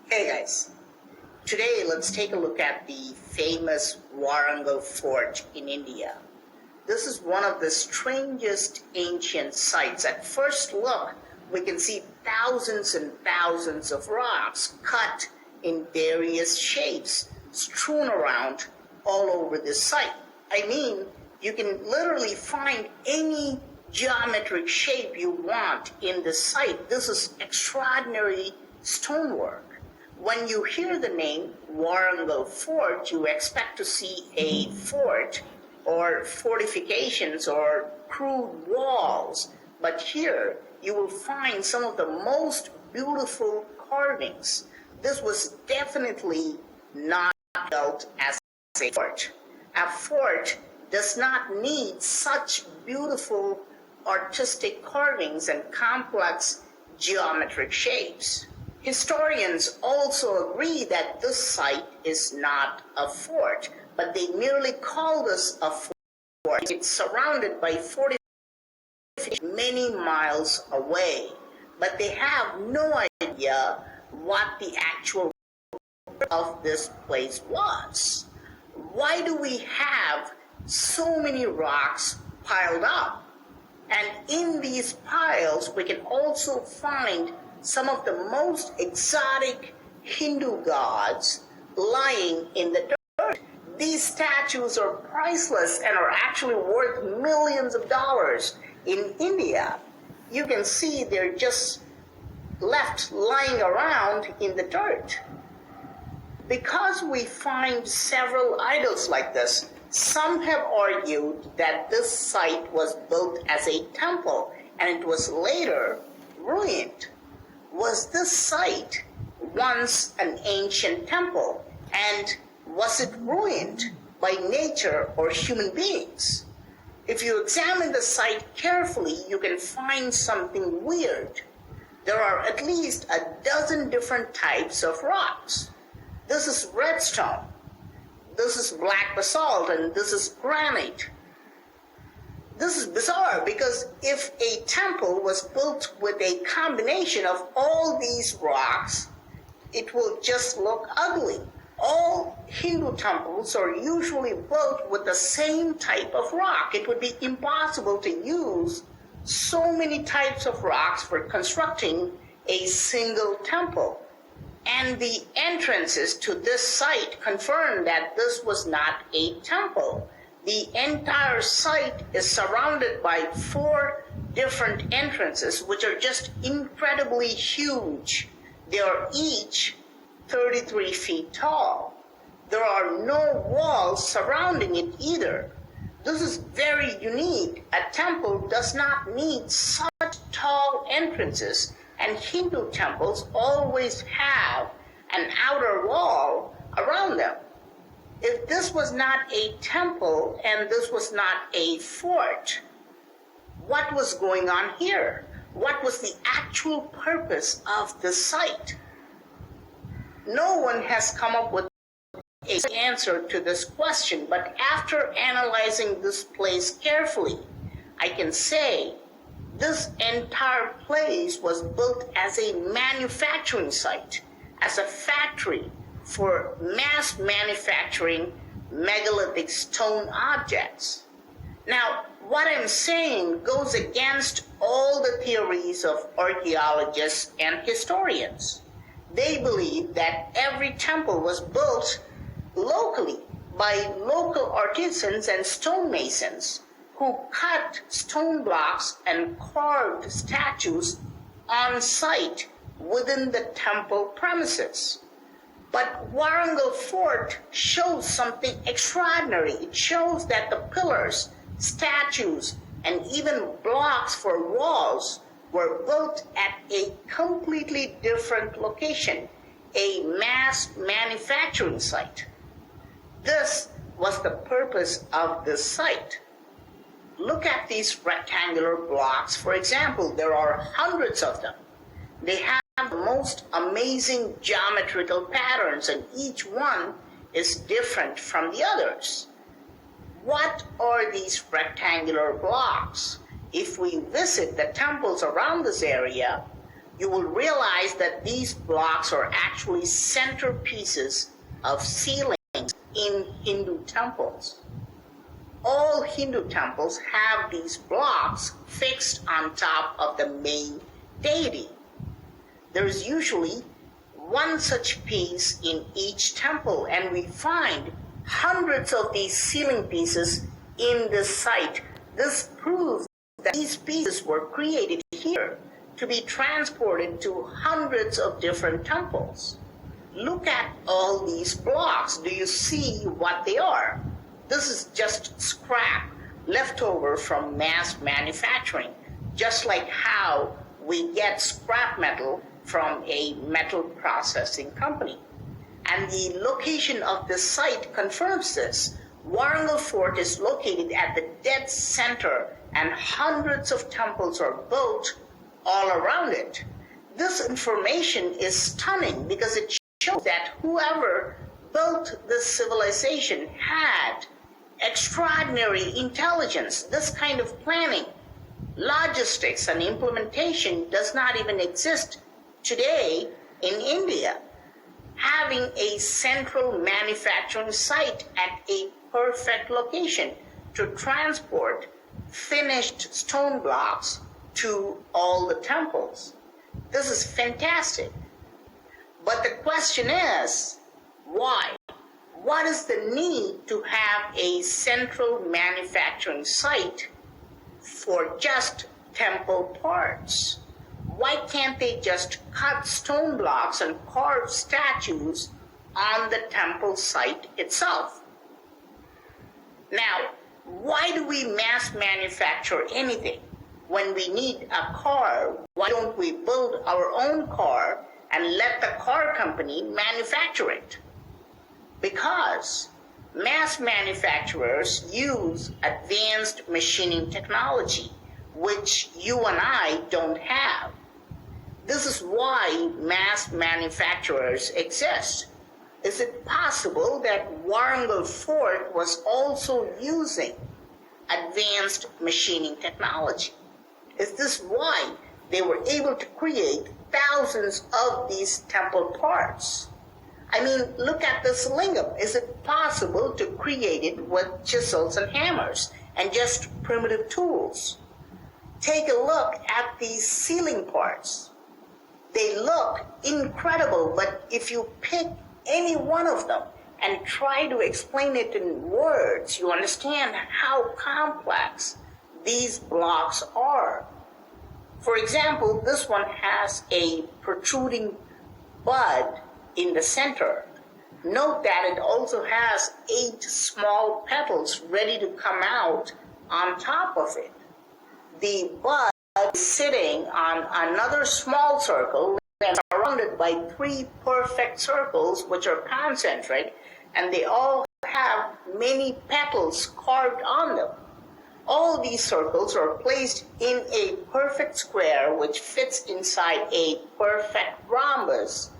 Hey guys, today let's take a look at the famous Warangal fort in India. This is one of the strangest ancient sites. At first look, we can see thousands and thousands of rocks cut in various shapes strewn around all over this site. I mean, you can literally find any geometric shape you want in this site. This is extraordinary stonework. When you hear the name Warangal Fort, you expect to see a fort or fortifications or crude walls. But here you will find some of the most beautiful carvings. This was definitely not built as a fort. A fort does not need such beautiful artistic carvings and complex geometric shapes. Historians also agree that this site is not a fort, but they merely call this a fort. It's surrounded by fortifications many miles away, but they have no idea what the actual purpose of this place was. Why do we have so many rocks piled up? And in these piles, we can also find some of the most exotic Hindu gods lying in the dirt. These statues are priceless and are actually worth millions of dollars in India. You can see they're just left lying around in the dirt. Because we find several idols like this, some have argued that this site was built as a temple and it was later ruined. Was this site once an ancient temple, and was it ruined by nature or human beings? If you examine the site carefully, you can find something weird. There are at least a dozen different types of rocks. This is redstone, this is black basalt, and this is granite. This is bizarre because if a temple was built with a combination of all these rocks, it will just look ugly. All Hindu temples are usually built with the same type of rock. It would be impossible to use so many types of rocks for constructing a single temple. And the entrances to this site confirm that this was not a temple. The entire site is surrounded by 4 different entrances, which are just incredibly huge. They are each 33 feet tall. There are no walls surrounding it either. This is very unique. A temple does not need such tall entrances, and Hindu temples always have an outer wall around them. If this was not a temple and this was not a fort, what was going on here? What was the actual purpose of the site? No one has come up with an answer to this question, but after analyzing this place carefully, I can say this entire place was built as a manufacturing site, as a factory for mass manufacturing megalithic stone objects. Now, what I'm saying goes against all the theories of archaeologists and historians. They believe that every temple was built locally by local artisans and stonemasons who cut stone blocks and carved statues on site within the temple premises. But Warangal Fort shows something extraordinary. It shows that the pillars, statues, and even blocks for walls were built at a completely different location, a mass manufacturing site. This was the purpose of this site. Look at these rectangular blocks. For example, there are hundreds of them. They have the most amazing geometrical patterns, and each one is different from the others. What are these rectangular blocks? If we visit the temples around this area, you will realize that these blocks are actually centerpieces of ceilings in Hindu temples. All Hindu temples have these blocks fixed on top of the main deity. There is usually one such piece in each temple, and we find hundreds of these ceiling pieces in this site. This proves that these pieces were created here to be transported to hundreds of different temples. Look at all these blocks. Do you see what they are? This is just scrap left over from mass manufacturing, just like how we get scrap metal from a metal processing company. And the location of this site confirms this. Warangal Fort is located at the dead center, and hundreds of temples are built all around it. This information is stunning because it shows that whoever built this civilization had extraordinary intelligence. This kind of planning, logistics, and implementation does not even exist today in India. Having a central manufacturing site at a perfect location to transport finished stone blocks to all the temples. This is fantastic. But the question is, why? What is the need to have a central manufacturing site for just temple parts? Why can't they just cut stone blocks and carve statues on the temple site itself? Now, why do we mass manufacture anything? When we need a car, why don't we build our own car and let the car company manufacture it? Because mass manufacturers use advanced machining technology, which you and I don't have. This is why mass manufacturers exist. Is it possible that Warangal Fort was also using advanced machining technology? Is this why they were able to create thousands of these temple parts? I mean, look at this lingam. Is it possible to create it with chisels and hammers and just primitive tools? Take a look at these ceiling parts. They look incredible, but if you pick any one of them and try to explain it in words, you understand how complex these blocks are. For example, this one has a protruding bud in the center. Note that it also has 8 small petals ready to come out on top of it. The bud is sitting on another small circle and surrounded by 3 perfect circles which are concentric, and they all have many petals carved on them. All these circles are placed in a perfect square which fits inside a perfect rhombus